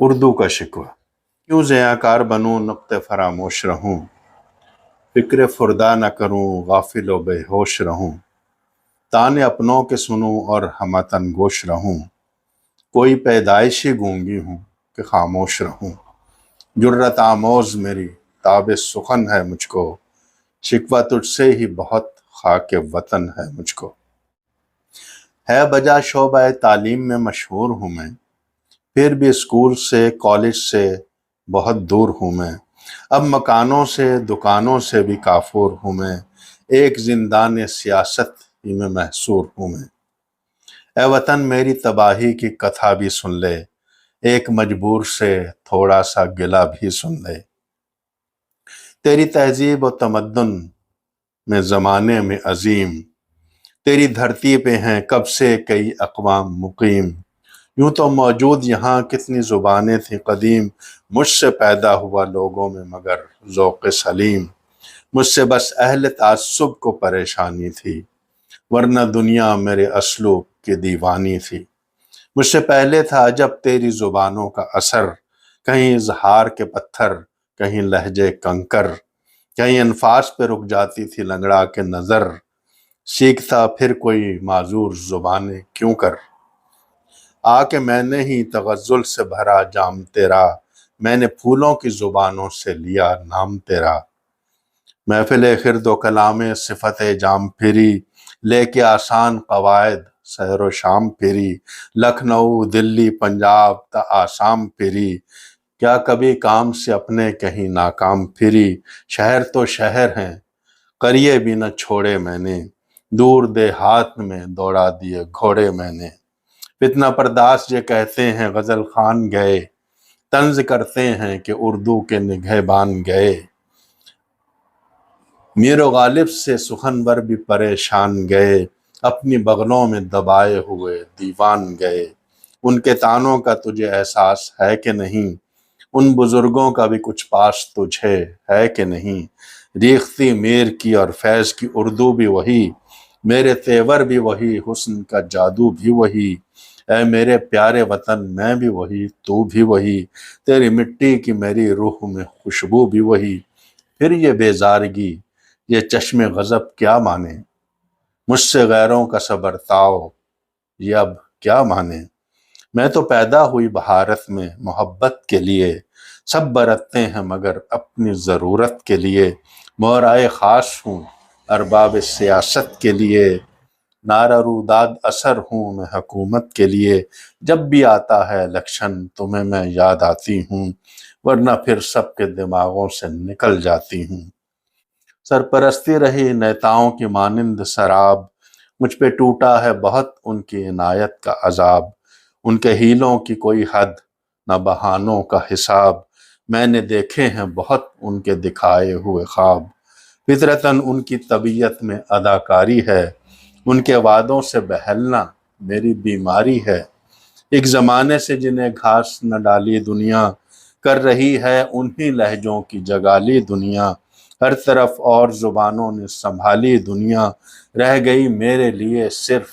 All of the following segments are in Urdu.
اردو کا شکوہ کیوں ضیاءکار بنوں نقطۂ فراموش رہوں فکر فردا نہ کروں غافل و بے ہوش رہوں طعن اپنوں کے سنوں اور ہمتن گوش رہوں کوئی پیدائشی گونگی ہوں کہ خاموش رہوں جرت آموز میری تاب سخن ہے مجھ کو شکوہ تجھ سے ہی بہت خاک وطن ہے مجھ کو ہے بجا شعبہ تعلیم میں مشہور ہوں میں پھر بھی اسکول سے کالج سے بہت دور ہوں میں اب مکانوں سے دکانوں سے بھی کافور ہوں میں ایک زندان سیاست ہی میں محصور ہوں میں اے وطن میری تباہی کی کتھا بھی سن لے ایک مجبور سے تھوڑا سا گلہ بھی سن لے تیری تہذیب و تمدن میں زمانے میں عظیم تیری دھرتی پہ ہیں کب سے کئی اقوام مقیم یوں تو موجود یہاں کتنی زبانیں تھیں قدیم مجھ سے پیدا ہوا لوگوں میں مگر ذوق سلیم مجھ سے بس اہل تعصب کو پریشانی تھی ورنہ دنیا میرے اسلوب کی دیوانی تھی مجھ سے پہلے تھا جب تیری زبانوں کا اثر کہیں اظہار کے پتھر کہیں لہجے کنکر کہیں انفاس پہ رک جاتی تھی لنگڑا کے نظر سیکھتا پھر کوئی معذور زبانیں کیوں کر آ کے میں نے ہی تغزل سے بھرا جام تیرا میں نے پھولوں کی زبانوں سے لیا نام تیرا محفل خرد و کلام صفت جام پھری لے کے آسان قواعد سحر و شام پھری لکھنؤ دلی پنجاب تا آسام پھری کیا کبھی کام سے اپنے کہیں ناکام پھری شہر تو شہر ہیں قریے بھی نہ چھوڑے میں نے دور دیہات میں دوڑا دیے گھوڑے میں نے فتنہ پرداس یہ کہتے ہیں غزل خان گئے طنز کرتے ہیں کہ اردو کے نگہبان گئے میر و غالب سے سخنور بھی پریشان گئے اپنی بغلوں میں دبائے ہوئے دیوان گئے ان کے طعنوں کا تجھے احساس ہے کہ نہیں ان بزرگوں کا بھی کچھ پاس تجھے ہے کہ نہیں ریختہ میر کی اور فیض کی اردو بھی وہی میرے تیور بھی وہی حسن کا جادو بھی وہی اے میرے پیارے وطن میں بھی وہی تو بھی وہی تیری مٹی کی میری روح میں خوشبو بھی وہی پھر یہ بیزارگی یہ چشم غضب کیا مانے مجھ سے غیروں کا برتاؤ یہ اب کیا مانے میں تو پیدا ہوئی بھارت میں محبت کے لیے سب برتتے ہیں مگر اپنی ضرورت کے لیے مہرائے خاص ہوں ارباب سیاست کے لیے نعرہ روداد اثر ہوں میں حکومت کے لیے جب بھی آتا ہے الیکشن تمہیں میں یاد آتی ہوں ورنہ پھر سب کے دماغوں سے نکل جاتی ہوں سرپرستی رہی نیتاؤں کی مانند سراب مجھ پہ ٹوٹا ہے بہت ان کی عنایت کا عذاب ان کے ہیلوں کی کوئی حد نہ بہانوں کا حساب میں نے دیکھے ہیں بہت ان کے دکھائے ہوئے خواب فطرتاً ان کی طبیعت میں اداکاری ہے ان کے وعدوں سے بہلنا میری بیماری ہے ایک زمانے سے جنہیں گھاس نہ ڈالی دنیا کر رہی ہے انہی لہجوں کی جگالی دنیا ہر طرف اور زبانوں نے سنبھالی دنیا رہ گئی میرے لیے صرف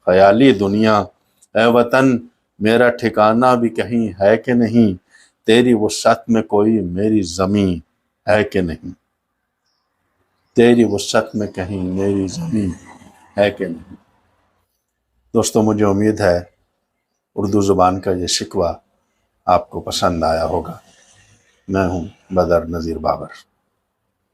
خیالی دنیا اے وطن میرا ٹھکانہ بھی کہیں ہے کہ نہیں تیری وسعت میں کوئی میری زمین ہے کہ نہیں تیری وسعت میں کہیں میری زمین ہے کہ نہیں دوستو مجھے امید ہے اردو زبان کا یہ شکوہ آپ کو پسند آیا ہوگا میں ہوں بدر نذیر بابر